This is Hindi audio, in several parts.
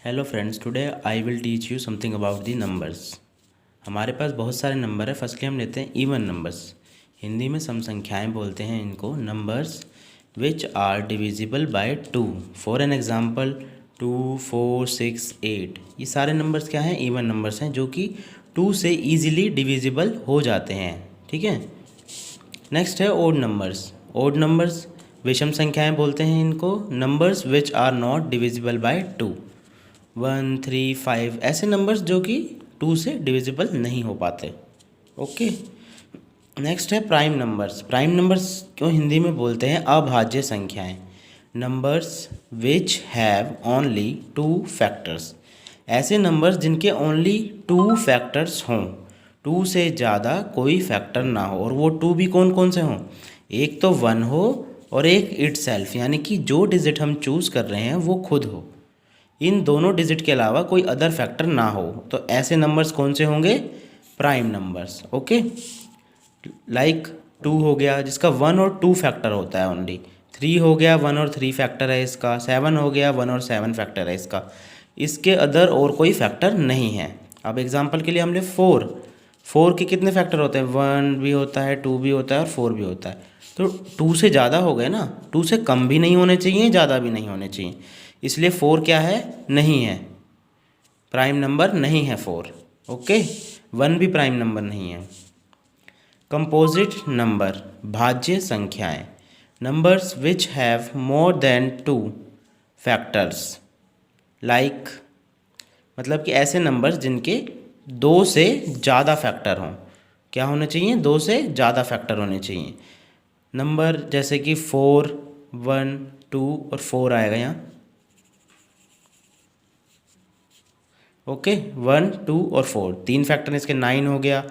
Hello friends, today I will teach you something about the numbers. हमारे पास बहुत सारे नंबर है। फर्स्टली हम लेते हैं इवन नंबर्स। हिंदी में सम संख्याएं बोलते हैं इनको। Numbers which are divisible by two. For an example 2, 4, 6, 8। ये सारे नंबर्स क्या हैं? इवन नंबर्स हैं जो कि 2 से ईजिली डिविजिबल हो जाते हैं। ठीक है। नेक्स्ट है ओड नंबर्स। ओड नंबर्स विषम संख्याएं बोलते हैं इनको। Numbers which are not divisible by 2, 1, 3, 5 ऐसे नंबर्स जो कि 2 से डिविजिबल नहीं हो पाते। ओके। नेक्स्ट है प्राइम नंबर्स। प्राइम नंबर्स क्यों हिंदी में बोलते हैं अभाज्य संख्याएं। Numbers which have only 2 factors. ऐसे नंबर्स जिनके ओनली 2 फैक्टर्स हों, 2 से ज़्यादा कोई फैक्टर ना हो। और वो 2 भी कौन कौन से हों? एक तो 1 हो और एक इटसेल्फ, यानी कि जो डिजिट हम चूज़ कर रहे हैं वो खुद हो। इन दोनों डिजिट के अलावा कोई अदर फैक्टर ना हो। तो ऐसे नंबर्स कौन से होंगे? Prime numbers. ओके। लाइक 2 हो गया जिसका 1 और 2 फैक्टर होता है ओनली। 3 हो गया 1 और 3 फैक्टर है इसका। 7 हो गया 1 और 7 फैक्टर है इसका। इसके अदर और कोई फैक्टर नहीं है। अब एग्जांपल के लिए हम ले 4। 4 के कितने फैक्टर होते हैं? 1 भी होता है, 2 भी होता है और 4 भी होता है। तो 2 से ज़्यादा हो गए ना। 2 से कम भी नहीं होने चाहिए, ज़्यादा भी नहीं होने चाहिए। इसलिए 4 क्या है? नहीं है, प्राइम नंबर नहीं है 4। ओके। 1 भी प्राइम नंबर नहीं है। कंपोजिट नंबर भाज्य संख्याएं। Numbers which have more than 2 factors. Like मतलब कि ऐसे नंबर्स जिनके 2 से ज़्यादा फैक्टर हों। क्या होने चाहिए? 2 से ज़्यादा फैक्टर होने चाहिए। नंबर जैसे कि 4, 1, 2 और 4 आएगा यहाँ। ओके। 1, 2 और 4 3 फैक्टर इसके। 9 हो गया,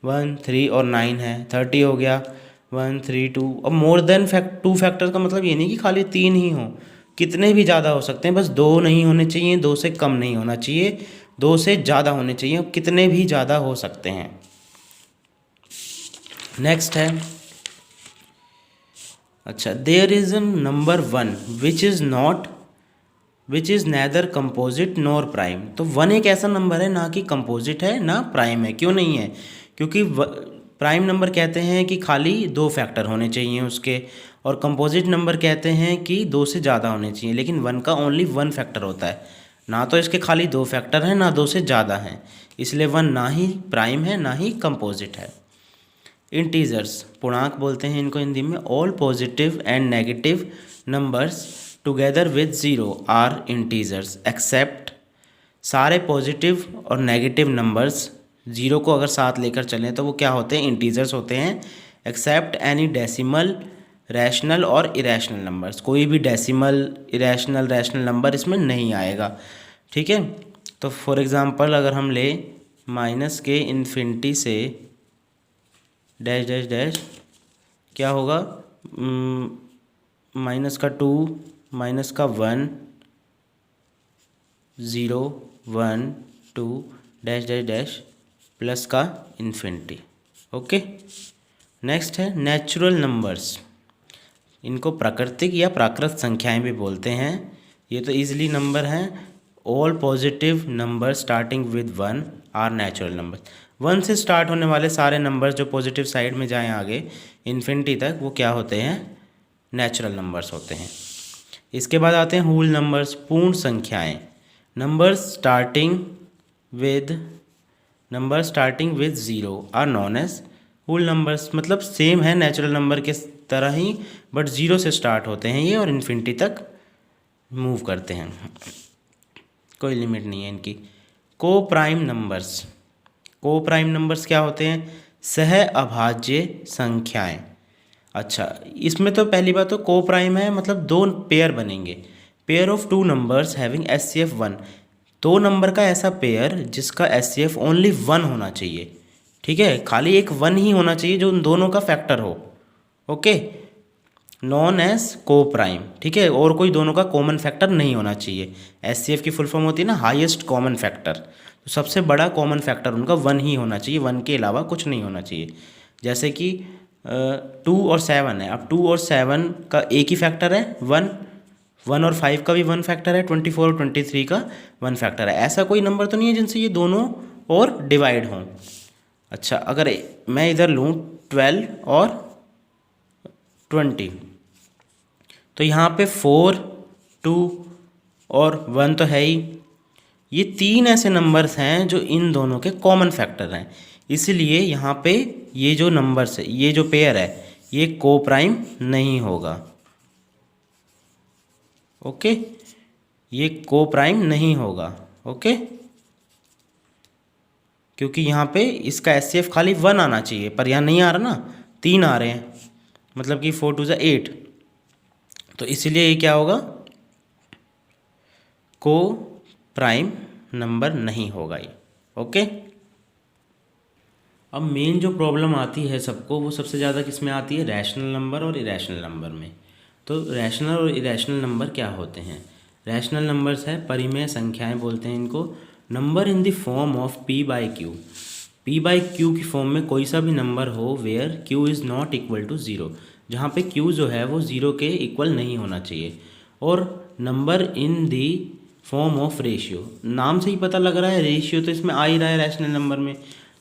1, 3 और 9 है। 30 हो गया, 1, 3, 2। अब मोर देन 2 फैक्टर का मतलब ये नहीं कि खाली 3 ही हो, कितने भी ज़्यादा हो सकते हैं। बस 2 नहीं होने चाहिए, 2 से कम नहीं होना चाहिए, 2 से ज़्यादा होने चाहिए, कितने भी ज़्यादा हो सकते हैं। नेक्स्ट है, अच्छा, there is a number 1 which is neither composite nor prime. तो 1 एक ऐसा नंबर है ना कि कंपोजिट है ना प्राइम है। क्यों नहीं है? क्योंकि प्राइम नंबर कहते हैं कि खाली 2 फैक्टर होने चाहिए उसके, और कंपोजिट नंबर कहते हैं कि 2 से ज़्यादा होने चाहिए। लेकिन 1 का ओनली 1 फैक्टर होता है ना, तो इसके खाली 2 फैक्टर हैं ना 2 से ज़्यादा हैं। इसलिए 1 ना ही प्राइम है ना ही कंपोजिट है। इंटीजर्स पूर्णांक बोलते हैं इनको हिंदी में। All positive and negative numbers together with 0 are integers except. सारे पॉजिटिव और नेगेटिव नंबर्स 0 को अगर साथ लेकर चलें तो वो क्या होते हैं? इंटीजर्स होते हैं। एक्सेप्ट एनी डेसिमल, रैशनल और इरेशनल नंबर्स। कोई भी डेसिमल, इरेशनल, रैशनल नंबर इसमें नहीं आएगा। ठीक है। तो फॉर एग्ज़ाम्पल अगर हम ले माइनस के इन्फिनिटी से डैश डैश डैश, क्या होगा? माइनस का 2, माइनस का 1, 0, 1, 2 डैश डैश डैश प्लस का इन्फिनिटी। ओके। नेक्स्ट है नेचुरल नंबर्स। इनको प्राकृतिक या प्राकृत संख्याएं भी बोलते हैं। ये तो इजीली नंबर हैं। All positive number starting with 1 are natural number. 1 से स्टार्ट होने वाले सारे नंबर्स जो पॉजिटिव साइड में जाएं आगे इन्फिनिटी तक, वो क्या होते हैं? नेचुरल नंबर्स होते हैं। इसके बाद आते हैं होल नंबर्स, पूर्ण संख्याएं। Number starting with 0 are known as whole numbers. मतलब सेम है नेचुरल नंबर के तरह ही, बट 0 से स्टार्ट होते हैं ये और इन्फिनिटी तक मूव करते हैं, कोई लिमिट नहीं है इनकी। को प्राइम नंबर्स। को प्राइम नंबर्स क्या होते हैं? सह अभाज्य संख्याएं। अच्छा, इसमें तो पहली बात तो को प्राइम है, मतलब 2 पेयर बनेंगे। Pair of 2 numbers having SCF 1। 2 number का ऐसा पेयर जिसका SCF ओनली 1 होना चाहिए। ठीक है, खाली एक 1 ही होना चाहिए जो उन दोनों का फैक्टर हो। ओके, नॉन एज को प्राइम। ठीक है, और कोई दोनों का कॉमन फैक्टर नहीं होना चाहिए। SCF की फुल फॉर्म होती है ना हाईएस्ट कॉमन फैक्टर। तो सबसे बड़ा कॉमन फैक्टर उनका 1 ही होना चाहिए, 1 के अलावा कुछ नहीं होना चाहिए। जैसे कि 2 और 7 है। अब 2 और 7 का एक ही फैक्टर है 1, 1 और 5 का भी 1 फैक्टर है, 24 और 23 का 1 फैक्टर है। ऐसा कोई नंबर तो नहीं है जिनसे ये दोनों और डिवाइड हों। अच्छा, अगर मैं इधर लूँ 12 और 20, तो यहाँ पे 4, 2 और 1 तो है ही। ये 3 ऐसे नंबर्स हैं जो इन दोनों के कॉमन फैक्टर हैं, इसलिए यहाँ पे ये जो नंबर्स है, ये जो पेयर है, ये को प्राइम नहीं होगा। ओके, ये को प्राइम नहीं होगा। ओके, क्योंकि यहाँ पे इसका एचसीएफ खाली 1 आना चाहिए, पर यहाँ नहीं आ रहा ना, 3 आ रहे हैं, मतलब कि 4 2 ज़ा 8, तो इसीलिए ये क्या होगा, को प्राइम नंबर नहीं होगा ये। ओके, अब मेन जो प्रॉब्लम आती है सबको, वो सबसे ज़्यादा किस में आती है, रैशनल नंबर और इरेशनल नंबर में। तो रैशनल और इरेशनल नंबर क्या होते हैं? रैशनल नंबर्स है परिमेय संख्याएं बोलते हैं इनको। Number in the form of P by Q, P by Q की फॉर्म में कोई सा भी नंबर हो where Q is not equal to zero, जहाँ पे क्यू जो है वो ज़ीरो के इक्वल नहीं होना चाहिए। और number in the form of ratio, नाम से ही पता लग रहा है रेशियो तो इसमें आ ही रहा है रैशनल नंबर में।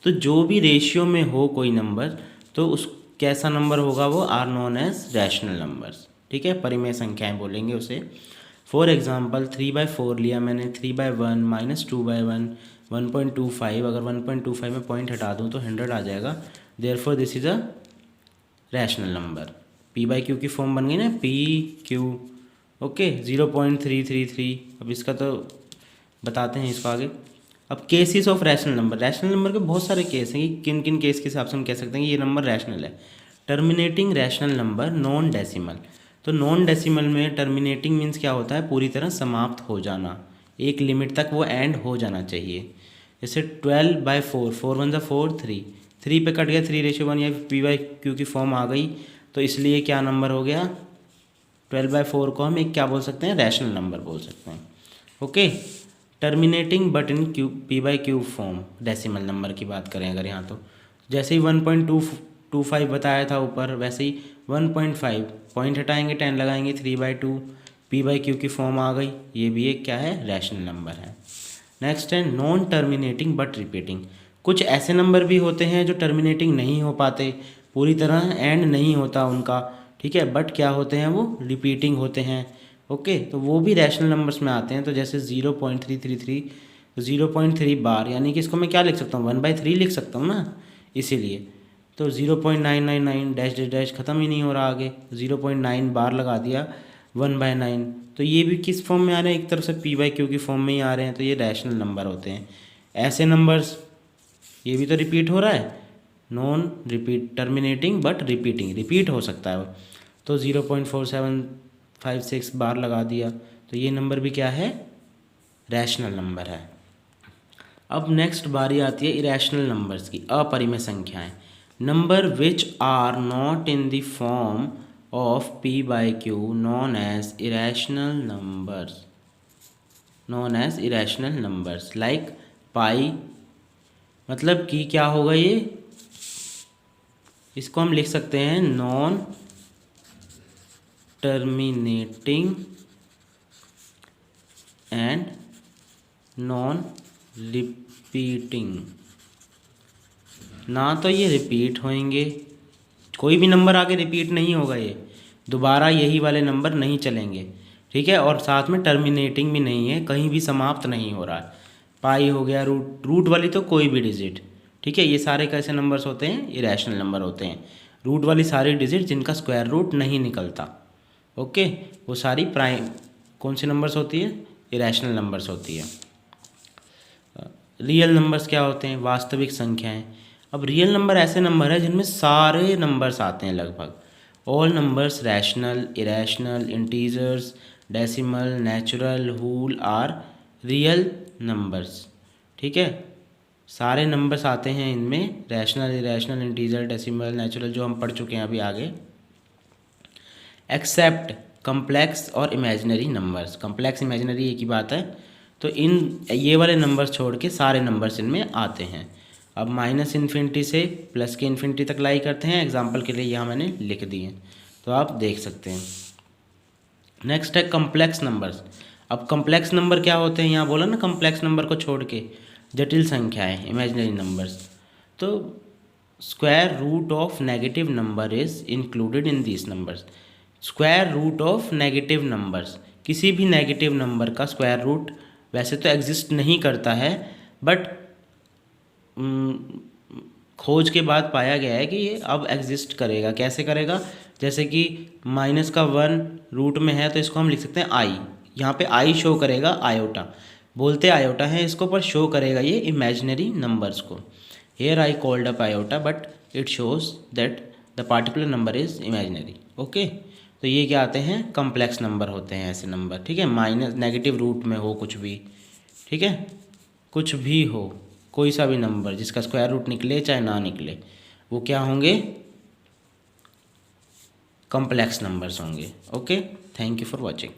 तो जो भी रेशियो में हो कोई नंबर, तो उस कैसा नंबर होगा, वो are known as rational numbers. ठीक है, परिमेय संख्याएं बोलेंगे उसे। फॉर एग्जाम्पल 3/4 लिया मैंने, 3/1 -2/1 1.25, अगर 1.25 में पॉइंट हटा दूँ तो 100 आ जाएगा। Therefore this is a rational number. P by Q की फॉर्म बन गई ना, पी क्यू। ओके, 0.333। अब इसका तो बताते हैं इसको आगे। अब cases of rational number, rational number के बहुत सारे केस हैं कि किन किन केस के हिसाब से हम कह सकते हैं कि ये नंबर रैशनल है। Terminating rational number non decimal, तो नॉन डेसिमल में टर्मिनेटिंग मीन्स क्या होता है, पूरी तरह समाप्त हो जाना, एक लिमिट तक वो एंड हो जाना चाहिए। जैसे 12/4, 4 1 ज़ा 4, 3 पे कट गया, 3:1, या पी बाई क्यू की फॉर्म आ गई, तो इसलिए क्या नंबर हो गया, 12/4 को हम एक क्या बोल सकते हैं, रैशनल नंबर बोल सकते हैं। Okay, terminating but in Q P by Q form, decimal number की बात करें अगर यहाँ, तो जैसे ही 1.225 बताया था ऊपर, वैसे ही 1.5 पॉइंट हटाएंगे, 10 लगाएंगे, 3/2 पी बाई क्यू की फॉर्म आ गई। ये भी एक क्या है, रैशनल नंबर है। नेक्स्ट है नॉन टर्मिनेटिंग बट रिपीटिंग। कुछ ऐसे नंबर भी होते हैं जो टर्मिनेटिंग नहीं हो पाते, पूरी तरह एंड नहीं होता उनका, ठीक है, बट क्या होते हैं, वो रिपीटिंग होते हैं। ओके, तो वो भी रैशनल नंबर्स में आते हैं। तो जैसे 0.333, 0.3 बार, यानी कि इसको मैं क्या लिख सकता हूँ, 1/3 लिख सकता हूँ ना, इसीलिए। तो 0.999 डैश डैश डैश ख़त्म ही नहीं हो रहा आगे, 0.9 बार लगा दिया, 1/9। तो ये भी किस फॉर्म में आ रहे हैं, एक तरफ से पी बाई क्यू की फॉर्म में ही आ रहे हैं, तो ये रैशनल नंबर होते हैं। ऐसे नंबर्स, ये भी तो रिपीट हो रहा है, non repeat terminating but repeating, repeat हो सकता है वो। तो 0.4756 बार लगा दिया, तो ये नंबर भी क्या है, रैशनल नंबर है। अब नेक्स्ट बारी आती है इरेशनल नंबर्स की, अपरिमेय संख्याएं। Number which are not in the form of P by q known as irrational numbers, known as irrational numbers like pi. मतलब कि क्या होगा ये, इसको हम लिख सकते हैं non terminating and non repeating. ना तो ये रिपीट होंगे, कोई भी नंबर आगे रिपीट नहीं होगा, ये दोबारा यही वाले नंबर नहीं चलेंगे, ठीक है, और साथ में टर्मिनेटिंग भी नहीं है, कहीं भी समाप्त नहीं हो रहा है। पाई हो गया, रूट वाली तो कोई भी डिजिट, ठीक है, ये सारे कैसे नंबर्स होते हैं, इरेशनल नंबर होते हैं। रूट वाली सारी डिजिट जिनका स्क्वायर रूट नहीं निकलता, ओके, वो सारी प्राइम कौन सी नंबर्स होती है, इरेशनल नंबर्स होती है। रियल नंबर्स क्या होते हैं, वास्तविक संख्याएं। अब रियल नंबर ऐसे नंबर है जिनमें सारे नंबर्स आते हैं लगभग, all numbers rational, irrational, integers, decimal, natural, whole are real numbers, ठीक है, सारे नंबर्स आते हैं इनमें, rational, irrational, integer, decimal, natural, जो हम पढ़ चुके हैं अभी आगे। एक्सेप्ट कम्प्लेक्स और इमेजिनरी नंबर्स, कम्प्लेक्स इमेजिनरी एक ही बात है, तो इन ये वाले नंबर्स छोड़ के सारे नंबर्स इनमें आते हैं। अब -इन्फिनिटी से प्लस के इन्फिनिटी तक लाई करते हैं, एग्जाम्पल के लिए यहाँ मैंने लिख दिए, तो आप देख सकते हैं। नेक्स्ट है कम्प्लेक्स नंबर्स। अब कम्प्लेक्स नंबर क्या होते हैं, यहाँ बोला ना कम्प्लेक्स नंबर को छोड़ के, जटिल संख्याएं, इमेजिनरी नंबर्स। तो square root of negative number is included in this numbers. Square root of negative numbers, किसी भी नेगेटिव नंबर का स्क्वायर रूट वैसे तो एग्जिस्ट नहीं करता है, बट खोज के बाद पाया गया है कि ये अब एग्जिस्ट करेगा। कैसे करेगा, जैसे कि -1 रूट में है तो इसको हम लिख सकते हैं आई, यहाँ पे आई शो करेगा, आयोटा बोलते आयोटा है इसको, पर शो करेगा ये इमेजिनरी नंबर्स को। Here I called up iota but it shows that the particular number is imaginary. Okay, तो ये क्या आते हैं, कम्प्लेक्स नंबर होते हैं ऐसे नंबर, ठीक है। माइनस नेगेटिव रूट में हो कुछ भी, ठीक है, कुछ भी हो, कोई सा भी नंबर जिसका स्क्वायर रूट निकले चाहे ना निकले, वो क्या होंगे, कम्प्लेक्स नंबर्स होंगे। Okay, thank you for watching.